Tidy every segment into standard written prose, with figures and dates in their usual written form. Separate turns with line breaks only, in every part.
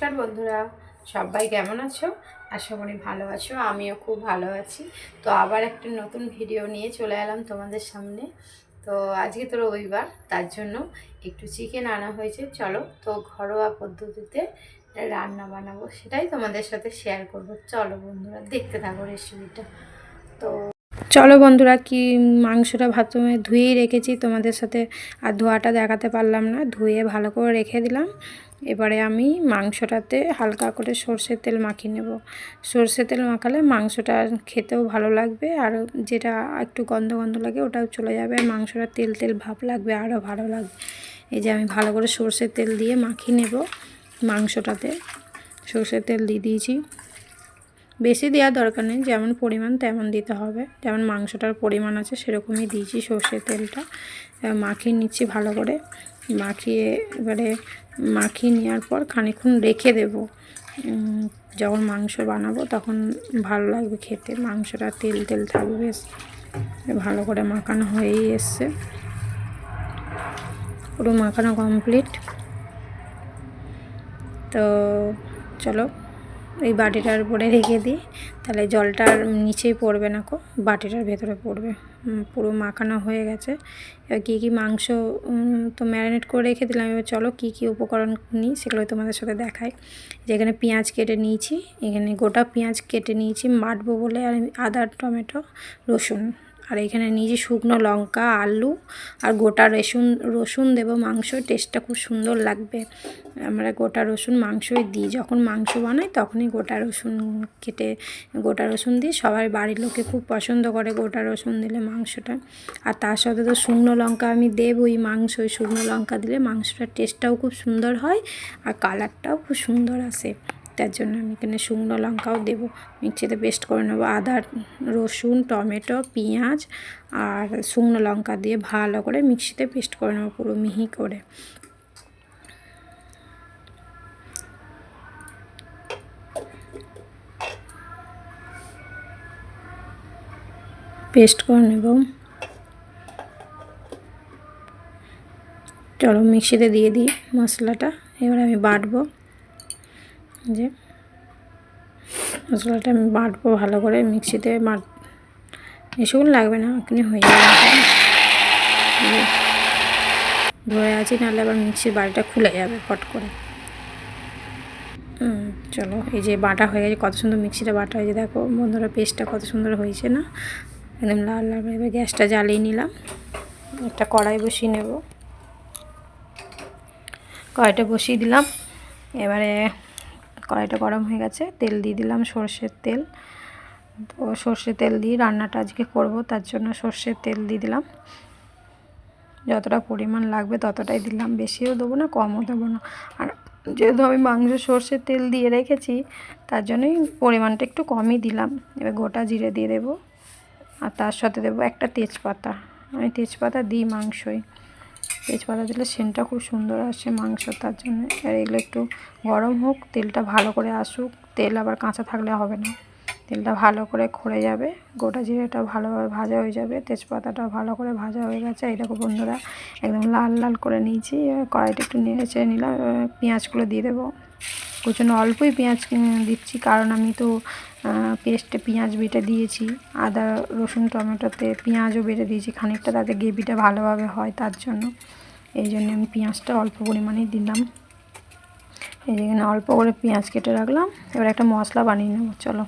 নমস্কার বন্ধুরা, সবাই কেমন আছো? আশা করি ভালো আছো। আমিও খুব ভালো আছি। তো আবার একটা নতুন ভিডিও নিয়ে চলে এলাম তোমাদের সামনে। তো আজকে তো রবিবার, তার জন্য একটু চিকেন আনা হয়েছে। চলো তো ঘরোয়া পদ্ধতিতে রান্না বানাবো, সেটাই তোমাদের সাথে শেয়ার করব। চলো বন্ধুরা, দেখতে থাকো রেসিপিটা। তো চলো বন্ধুরা, মাংসটা প্রথমে ধুয়েই রেখেছি, তোমাদের সাথে আর ধোয়াটা দেখাতে পারলাম না। ধুয়ে ভালো করে রেখে দিলাম। এবারে আমি মাংসটাতে হালকা করে সর্ষের তেল মাখিয়ে নেব। সর্ষের তেল মাখালে মাংসটা খেতেও ভালো লাগবে, আর যেটা একটু গন্ধ গন্ধ লাগে ওটাও চলে যাবে, আর মাংসটা তেল তেল ভাব লাগবে, আরও ভালো লাগবে। এই যে আমি ভালো করে সর্ষের তেল দিয়ে মাখিয়ে নেব। মাংসটাতে সর্ষের তেল দিয়ে দিয়েছি। বেশি দেওয়ার দরকার নেই, যেমন পরিমাণ তেমন দিতে হবে, যেমন মাংসটার পরিমাণ আছে সেরকমই দিয়েছি সর্ষের তেলটা। মাখিয়ে নিচ্ছি ভালো করে। এবারে মাখিয়ে নেওয়ার পর খানিকক্ষণ রেখে দেব। যখন মাংস বানাবো তখন ভালো লাগবে খেতে, মাংসটা তেল তেল থাকবে বেশ। ভালো করে মাখানো হয়েই এসছে, পুরো মাখানো কমপ্লিট। তো চলো এই বাটিটার উপরে রেখে দিই, তাহলে জলটার নিচেই পড়বে না, বাটিটার ভেতরে পড়বে। পুরো মাখানো হয়ে গেছে। এবার কী মাংস তো ম্যারিনেট করে রেখে দিলাম। এবার চলো কী উপকরণ নিই সেগুলো তোমাদের সাথে দেখাই। যেখানে পেঁয়াজ কেটে নিয়েছি, এখানে গোটা পেঁয়াজ কেটে নিয়েছি বাটবো বলে, আর আদা, টমেটো, রসুন, আর এখানে নিয়েছি শুকনো লঙ্কা, আলু আর গোটা রসুন দেবো। মাংস টেস্টটা খুব সুন্দর লাগবে। আমরা গোটা রসুন মাংসই দিই, যখন মাংস বানাই তখনই গোটা রসুন দিই। সবাই বাড়ির লোকে খুব পছন্দ করে গোটা রসুন দিলে মাংসটা। আর তার সাথে তো শুকনো লঙ্কা আমি দেবই। শুকনো লঙ্কা দিলে মাংসটার টেস্টটাও খুব সুন্দর হয়, আর কালারটাও খুব সুন্দর আসে। তার জন্য আমি এখানে শুকনো লঙ্কাও দেবো। মিক্সিতে পেস্ট করে নেবো আদা, রসুন, টমেটো, পেঁয়াজ আর শুকনো লঙ্কা দিয়ে ভালো করে মিক্সিতে পেস্ট করে নেবো, পুরো মিহি করে। পেস্ট করে নেব। চলো মিক্সিতে দিয়ে দিই মশলাটা। এবার আমি বাটবো, যে মশলাটা আমি বাটবো ভালো করে মিক্সিতে। বেশিক্ষণ লাগবে না, এখানে হয়ে যাবে। ধরে আছি, নাহলে আবার মিক্সির বাড়িটা খুলে যাবে ফট করে। চলো এই যে বাটা হয়ে গেছে, কত সুন্দর মিক্সিটা বাটা হয়েছে, দেখো বন্ধুরা পেস্টটা কত সুন্দর হয়েছে না, একদম লাল লাল। এবার গ্যাসটা জ্বালিয়ে নিলাম, একটা কড়াই বসিয়ে নেব। কড়াইটা বসিয়ে দিলাম। এবারে কড়াইটা গরম হয়ে গেছে, তেল দিয়ে দিলাম, সর্ষের তেল। তো সর্ষের তেল দিয়ে রান্নাটা আজকে করব, তার জন্য সর্ষের তেল দিয়ে দিলাম। যতটা পরিমাণ লাগবে ততটাই দিলাম, বেশিও দেবো না কমও দেবো না। আর যেহেতু আমি মাংস সর্ষের তেল দিয়ে রেখেছি, তার জন্যই পরিমাণটা একটু কমই দিলাম। এবার গোটা জিরে দিয়ে দেবো, আর তার সাথে দেবো একটা তেজপাতা। আমি তেজপাতা দিই মাংসই, তেজপাতা দিলে সেন্টটা খুব সুন্দর আসে মাংস, তার জন্য। আর এগুলো একটু গরম হোক, তেলটা ভালো করে আসুক। তেল আবার কাঁচা থাকলে হবে না, তেলটা ভালো করে খড়ে যাবে, গোটা জিরেটা ভালোভাবে ভাজা হয়ে যাবে, তেজপাতাটাও ভালো করে ভাজা হয়ে গেছে। এই দেখো বন্ধুরা, একদম লাল লাল করে নিয়েছি। এবার কড়াইটা একটু নেড়ে চেড়ে নিলাম। পেঁয়াজগুলো দিয়ে দেবো, কুচনো অল্পই পেঁয়াজ দিচ্ছি, কারণ আমি তো পেস্টে পেঁয়াজ বেটে দিয়েছি, আদা রসুন টমেটোতে পেঁয়াজও বেটে দিয়েছি খানিকটা, তাতে গ্রেভিটা ভালোভাবে হয়, তার জন্য এই জন্য আমি পেঁয়াজটা অল্প পরিমাণেই দিলাম। এই যেখানে অল্প করে পেঁয়াজ কেটে রাখলাম। এবার একটা মশলা বানিয়ে নেব। চলো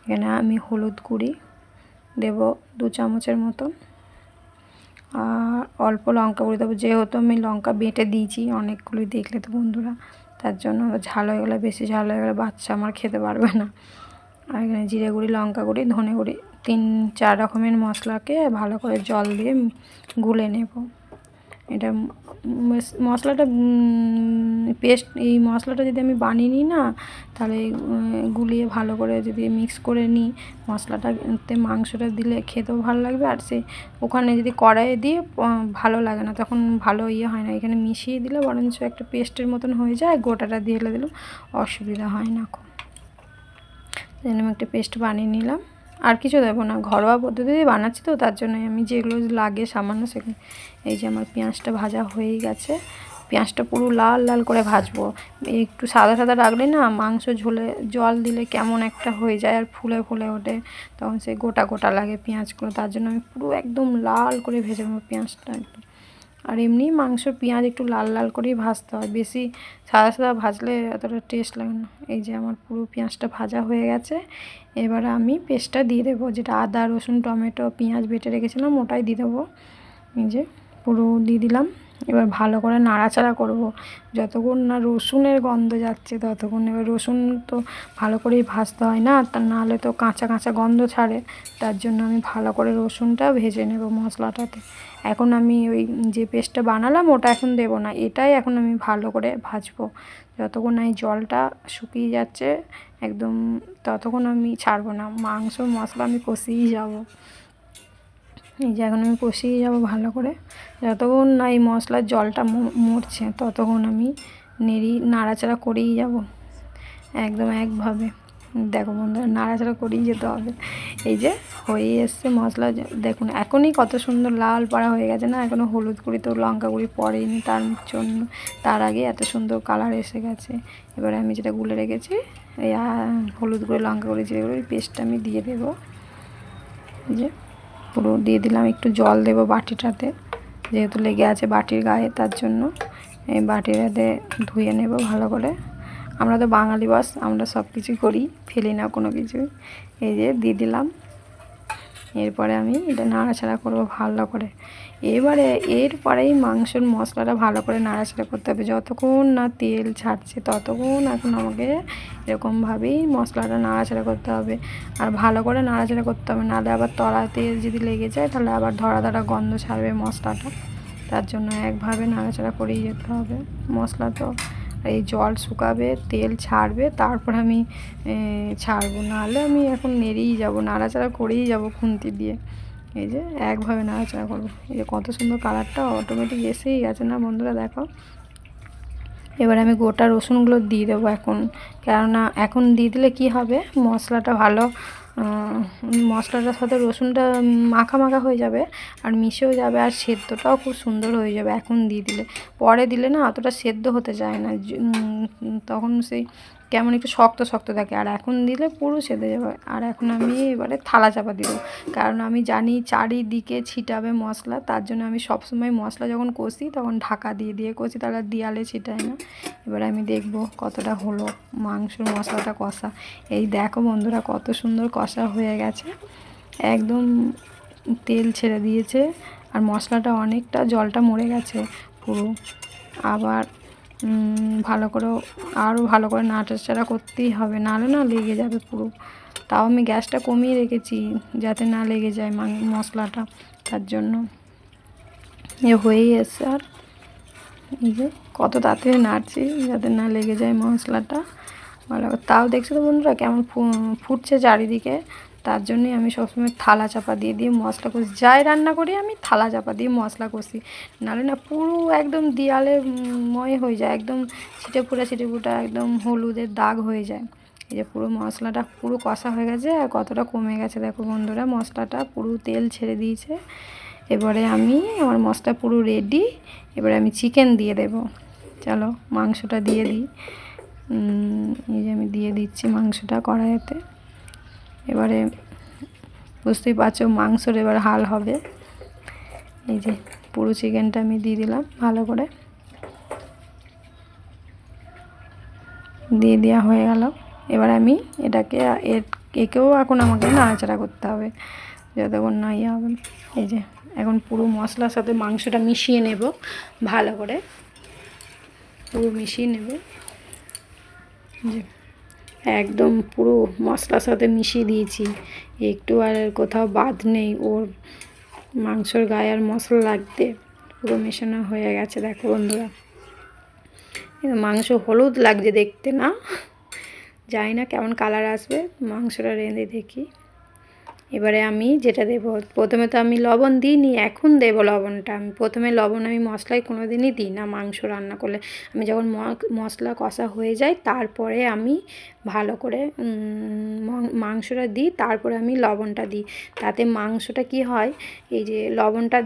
এখানে আমি হলুদ গুঁড়ি দেব 2 চামচের মতন, আর অল্প লঙ্কা গুঁড়ি দেবো, যেহেতু আমি লঙ্কা বেটে দিয়েছি অনেকগুলোই, দেখলে তো বন্ধুরা, তার জন্য ঝাল হয়ে গেলে, বেশি ঝাল হয়ে গেলে বাচ্চা আমার খেতে পারবে না। আর এখানে জিরে গুঁড়ি, লঙ্কা গুঁড়ি, ধনে গুঁড়ি, 3-4 রকমের মশলাকে ভালো করে জল দিয়ে গুলে নেব। এটা মশলাটা এই মশলাটা যদি আমি বানিয়ে নিই না, তাহলে গুলিয়ে ভালো করে যদি মিক্স করে নিই, মশলাটাতে মাংসটা দিলে খেতেও ভালো লাগবে। আর ওখানে যদি কড়াইয়ে দিয়ে ভালো লাগে না, তখন ভালো হয় না। এখানে মিশিয়ে দিলে বরঞ্চ একটা পেস্টের মতন হয়ে যায়, গোটাটা দিয়ে দিলেও অসুবিধা হয় না। আমি একটা পেস্ট বানিয়ে নিলাম, আর কিছু দেবো না, ঘরোয়া পদ্ধতিতে বানাচ্ছি তো, তার জন্য আমি যেগুলো লাগে সামান্য সেগুলো। এই যে আমার পেঁয়াজটা ভাজা হয়েই গেছে, পেঁয়াজটা পুরো লাল লাল করে ভাজবো। একটু সাদা সাদা রাখলে না মাংস ঝোলে জল দিলে কেমন একটা হয়ে যায় আর ফুলে ফুলে ওঠে, তখন সে গোটা গোটা লাগে পেঁয়াজগুলো। তার জন্য আমি পুরো একদম লাল করে ভেজে নেবো পেঁয়াজটা একদম। আর এমনি মাংসর পেঁয়াজ একটু লাল লাল করেই ভাজতে হয়, বেশি সাদা সাদা ভাজলে এতটা টেস্ট লাগে না। এই যে আমার পুরো পেঁয়াজটা ভাজা হয়ে গেছে। এবারে আমি পেস্টটা দিয়ে দেবো, যেটা আদা রসুন টমেটো পেঁয়াজ বেটে রেখেছিলাম ওটাই দিয়ে দেবো। এই যে পুরো দিয়ে দিলাম। এবার ভালো করে নাড়াচাড়া করব যতক্ষণ না রসুনের গন্ধ যাচ্ছে ততক্ষণ। এবার রসুন তো ভালো করেই ভাজতে হয় না, তা নাহলে তো কাঁচা কাঁচা গন্ধ ছাড়ে। তার জন্য আমি ভালো করে রসুনটা ভেজে নেব মশলাটাতে। এখন আমি ওই যে পেস্টটা বানালাম ওটা এখন দেব না, এটাই এখন আমি ভালো করে ভাজবো যতক্ষণ না এই জলটা শুকিয়ে যাচ্ছে একদম, ততক্ষণ আমি ছাড়বো না। মাংস মশলা আমি কষিয়েই যাব। এই যে এখন আমি কষিয়ে যাব ভালো করে, যতক্ষণ না এই মশলার জলটা মরছে ততক্ষণ আমি নাড়াচাড়া করেই যাব একদম একভাবে। দেখো বন্ধুরা নাড়াচাড়া করেই যেতে হবে। এই যে হয়ে এসছে মশলা, দেখুন এখনই কত সুন্দর লাল পাড়া হয়ে গেছে না, এখনও হলুদ গুঁড়ি তো লঙ্কা গুঁড়ি পড়েনি তার জন্য, তার আগে এত সুন্দর কালার এসে গেছে। এবারে আমি যেটা গুলে রেখেছি এই হলুদ গুঁড়ি লঙ্কা গুঁড়ি যেগুলো ওই পেস্টটা আমি দিয়ে দেবো। যে পুরো দিয়ে দিলাম, একটু জল দেবো বাটিটাতে যেহেতু লেগে আছে বাটির গায়ে, তার জন্য এই বাটিটাতে ধুয়ে নেব ভালো করে। আমরা তো বাঙালি বাস, আমরা সব কিছু করি, ফেলি না কোনো কিছুই। এই যে দিয়ে দিলাম। এরপরে আমি এটা নাড়াচাড়া করবো ভালো করে। এরপরেই মাংসের মশলাটা ভালো করে নাড়াচাড়া করতে হবে যতক্ষণ না তেল ছাড়ছে ততক্ষণ এখন আমাকে এরকমভাবেই মশলাটা নাড়াচাড়া করতে হবে। আর ভালো করে নাড়াচাড়া করতে হবে, নাহলে আবার তলাতে যদি লেগে যায় তাহলে আবার ধরা ধরা গন্ধ ছাড়বে মশলাটা। তার জন্য একভাবে নাড়াচাড়া করেই যেতে হবে। মশলা তো এই জল শুকাবে তেল ছাড়বে তারপর আমি ছাড়বো, নাহলে আমি এখন নেড়েই যাব, নাড়াচাড়া করেই যাব খুন্তি দিয়ে। এই যে একভাবে নাড়াচাড়া করবো। এই যে কত সুন্দর কালারটা অটোমেটিক এসেই গেছে না বন্ধুরা, দেখো। এবার আমি গোটা রসুনগুলো দিয়ে দেবো এখন, কেননা এখন দিয়ে দিলে কি হবে মশলাটা ভালো মশলাটার সাথে রসুনটা মাখা মাখা হয়ে যাবে আর মিশেও যাবে আর সেদ্ধটাও খুব সুন্দর হয়ে যাবে। এখন দিয়ে দিলে, পরে দিলে না অতটা সেদ্ধ হতে চায় না, তখন সেই কেমন একটু শক্ত শক্ত থাকে, আর এখন দিলে পুরো সেদ্ধ যাবে। আর এখন আমি এবারে থালা চাপা দিব, কারণ আমি জানি চারিদিকে ছিটাবে মশলা, তার জন্য আমি সবসময় মশলা যখন কষি তখন ঢাকা দিয়ে দিয়ে কষি, তাহলে দেয়ালে ছিটায় না। এবারে আমি দেখব কতটা হলো মাংসর মশলাটা কষা। এই দেখো বন্ধুরা কত সুন্দর কষা হয়ে গেছে, একদম তেল ছেড়ে দিয়েছে আর মশলাটা অনেকটা জলটা মরে গেছে পুরো। আবার ভালো করে আরও ভালো করে নাড়াচাড়া করতেই হবে, নাহলে না লেগে যাবে পুরো। তাও আমি গ্যাসটা কমিয়ে রেখেছি যাতে না লেগে যায় মশলাটা, তার জন্য হয়েই এসছে। আর এই যে কত তাড়াতাড়ি নাড়ছি যাতে না লেগে যায় মশলাটা ভালো। তাও দেখছো তো বন্ধুরা কেমন ফুটছে চারিদিকে, তার জন্যই আমি সবসময় থালা চাপা দিয়ে দিয়ে মশলা কষি, যাই রান্না করি আমি থালা চাপা দিয়ে মশলা কষি, নাহলে না পুরো একদম দেয়ালে ময় হয়ে যায়, একদম ছিটে ফুটা একদম হলুদের দাগ হয়ে যায়। এই যে পুরো মশলাটা পুরো কষা হয়ে গেছে আর কতটা কমে গেছে দেখো বন্ধুরা, মশলাটা পুরো তেল ছেড়ে দিয়েছে। এবারে আমার মশলা পুরো রেডি, এবারে আমি চিকেন দিয়ে দেব। চলো মাংসটা দিয়ে দিই। এই যে আমি দিয়ে দিচ্ছি মাংসটা কড়াইতে। এবারে বুঝতেই পারছো মাংসর এবার হাল হবে। এই যে পুরো চিকেনটা আমি দিয়ে দিলাম ভালো করে, দিয়ে দেওয়া হয়ে গেল। এবার আমি একেও এখন আমাকে নাড়াচাড়া করতে হবে যতক্ষণ না ইয়ে হবে। এই যে এখন পুরো মশলার সাথে মাংসটা মিশিয়ে নেব ভালো করে, পুরো মিশিয়ে নেব। যে একদম পুরো মশলার সাথে মিশিয়ে দিয়েছি, একটু আর কোথাও বাদ নেই, ওর মাংসর গায়ে আর মশলা লাগতে পুরো মেশানো হয়ে গেছে। দেখো বন্ধুরা মাংস হলুদ লাগছে দেখতে, না জানি না কেমন কালার আসবে, মাংসটা রেঁধে দেখি। এবারে আমি যেটা দেবো, প্রথমে তো আমি লবণ দিইনি, এখন দেবো লবণটা। আমি প্রথমে লবণ আমি মশলায় কোনো দিনই দিই না মাংস রান্না করলে। আমি যখন মশলা কষা হয়ে যায় তারপরে আমি ভালো করে মাংসটা দিই, তারপরে আমি লবণটা দিই। তাতে মাংসটা কি হয়, এই যে লবণটা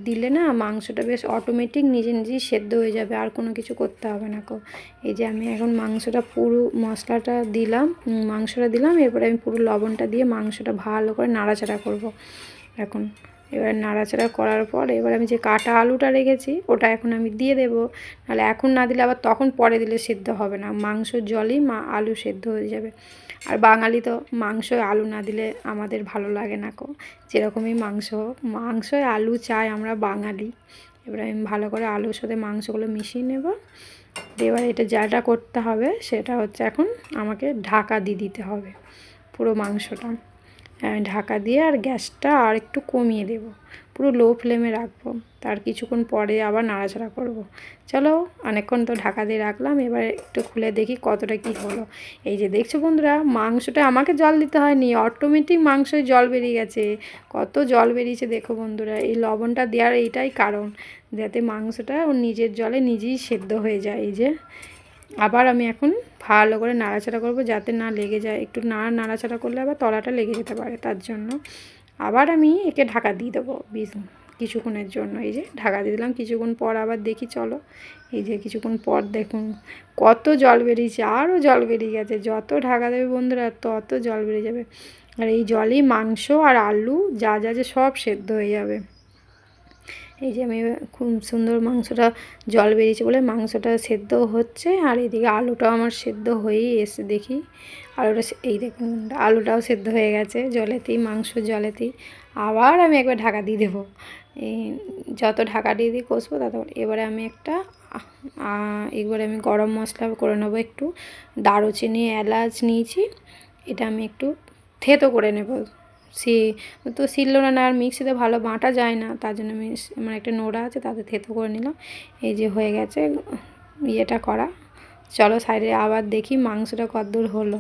দিলে না মাংসটা বেশ অটোমেটিক নিজে নিজেই সেদ্ধ হয়ে যাবে, আর কোনো কিছু করতে হবে না কো। এই যে আমি এখন মাংসটা পুরো মাংসটা দিলাম, এরপরে আমি পুরো লবণটা দিয়ে মাংসটা ভালো করে নাড়াচাড়া করব এখন। এবার নাড়াচাড়া করার পর এবার আমি যে কাটা আলুটা রেখেছি ওটা এখন আমি দিয়ে দেবো। নাহলে এখন না দিলে আবার তখন পরে দিলে সেদ্ধ হবে না, মাংসর জলই আলু সেদ্ধ হয়ে যাবে। আর বাঙালি তো মাংসয় আলু না দিলে আমাদের ভালো লাগে না কো, যেরকমই মাংসয় আলু চাই আমরা বাঙালি। এবার আমি ভালো করে আলুর সাথে মাংসগুলো মিশিয়ে নেব। এবার এটা যাটা করতে হবে সেটা হচ্ছে এখন আমাকে ঢাকা দিয়ে দিতে হবে পুরো মাংসটা। ঢাকা দিয়ে আর গ্যাসটা আর একটু কমিয়ে দেব, পুরো লো ফ্লেমে রাখবো। তার কিছুক্ষণ পরে আবার নাড়াচাড়া করব। চলো, অনেকক্ষণ তো ঢাকা দিয়ে রাখলাম, এবার একটু খুলে দেখি কতটা কি হলো। এই যে দেখছো বন্ধুরা, মাংসটা আমাকে জল দিতে হয়নি, অটোমেটিক মাংসয় জল বেরিয়ে গেছে। কত জল বেরিয়েছে দেখো বন্ধুরা, এই লবণটা দেওয়ার এইটাই কারণ, যাতে মাংসটা ওর নিজের জলে নিজেই সেদ্ধ হয়ে যায়। এই যে আবার আমি এখন ভালো করে নাড়াচাড়া করব যাতে না লেগে যায়, একটু নাড়াচাড়া করলে আবার তলাটা লেগে যেতে পারে, তার জন্য আবার আমি একে ঢাকা দিয়ে দেবো কিছুক্ষণের জন্য। এই যে ঢাকা দিয়ে দিলাম, কিছুক্ষণ পর আবার দেখি চলো। এই যে কিছুক্ষণ পর দেখুন কত জল বেরিয়েছে, আরও জল বেরিয়ে গেছে। যত ঢাকা দেবে বন্ধুরা তত জল বেরিয়ে যাবে, আর এই জলেই মাংস আর আলু যা যে সব সেদ্ধ হয়ে যাবে। এই যে আমি খুব সুন্দর মাংসটা জল বেরিয়েছে বলে মাংসটা সেদ্ধ হচ্ছে, আর এদিকে আলুটাও আমার সেদ্ধ হয়েই এসে দেখি আলুটা, এই দেখুন আলুটাও সেদ্ধ হয়ে গেছে জলেতেই, মাংস জলেতেই। আবার আমি একবার ঢাকা দিয়ে দেবো, এই যত ঢাকা দিয়ে কষবো তত। এবারে আমি এবারে আমি গরম মশলা করে নেবো একটু, দারুচিনি এলাচ নিয়েছি, এটা আমি একটু থেতো করে নেব। তো শিলনোড়া আর মিক্সিতে ভালো বাটা যায় না, তার জন্য আমি আমার একটা নোড়া আছে তাতে থেতো করে নিলাম। এই যে হয়ে গেছে ইয়েটা করা। চলো সাইডে আবার দেখি মাংসটা কতদূর হলো।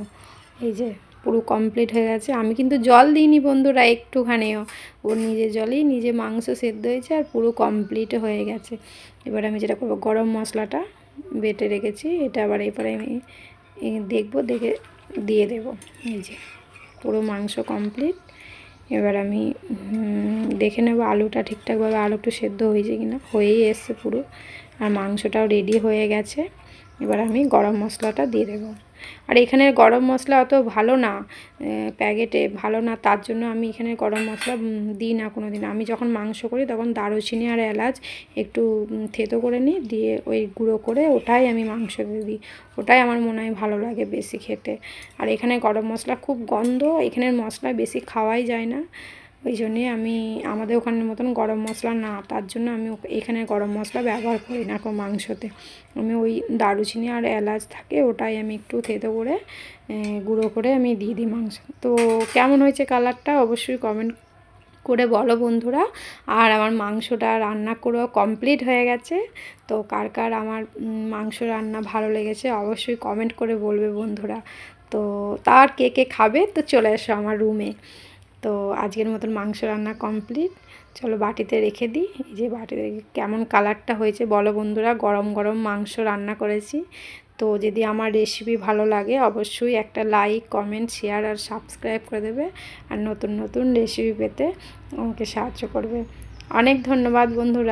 এই যে পুরো কমপ্লিট হয়ে গেছে। আমি কিন্তু জল দিইনি বন্ধুরা একটুখানিও, ওর নিজের জলেই নিজে মাংস সেদ্ধ হয়েছে আর পুরো কমপ্লিট হয়ে গেছে। এবার আমি যেটা করবো, গরম মশলাটা বেটে রেখেছি এটা আবার এরপরে আমি দেখবো, দেখে দিয়ে দেবো। এই যে পুরো মাংস কমপ্লিট। এবার আমি দেখে নেব আলুটা ঠিকঠাকভাবে আলু একটু সেদ্ধ হয়েছে কিনা, হয়েই এসছে পুরো, আর মাংসটাও রেডি হয়ে গেছে। এবার আমি গরম মশলাটা দিয়ে দেবো। আর এখানের গরম মশলা অত ভালো না, প্যাকেটে ভালো না, তার জন্য আমি এখানে গরম মশলা দিই না কোনো দিন। আমি যখন মাংস করি তখন দারুচিনি আর এলাচ একটু থেতো করে নিই, দিয়ে ওই গুঁড়ো করে ওটাই আমি মাংসতে দিই, ওটাই আমার মনে হয় ভালো লাগে বেশি খেতে। আর এখানে গরম মশলা খুব গন্ধ, এখানের মশলা বেশি খাওয়াই যায় না, ওই জন্যে আমাদের ওখানের মতন গরম মশলা না, তার জন্য আমি এখানে গরম মশলা ব্যবহার করি না মাংসতে। আমি ওই দারুচিনি আর এলাচ থাকে ওটাই আমি একটু থেতো করে গুঁড়ো করে আমি দিয়ে দিই মাংস। তো কেমন হয়েছে কালারটা অবশ্যই কমেন্ট করে বলো বন্ধুরা। আর আমার মাংসটা রান্না করেও কমপ্লিট হয়ে গেছে। তো কার কার আমার মাংস রান্না ভালো লেগেছে অবশ্যই কমেন্ট করে বলবে বন্ধুরা। তো তার কে কে খাবে তো চলে এসো আমার রুমে। তো আজকের মতন মাংস রান্না কমপ্লিট, চলো বাটিতে রেখে দিই। এই যে বাটিতে কেমন কালারটা হয়েছে বলো বন্ধুরা, গরম গরম মাংস রান্না করেছি। তো যদি আমার রেসিপি ভালো লাগে অবশ্যই একটা লাইক কমেন্ট শেয়ার আর সাবস্ক্রাইব করে দেবে, আর নতুন নতুন রেসিপি পেতে আমাকে সাহায্য করবে। অনেক ধন্যবাদ বন্ধুরা।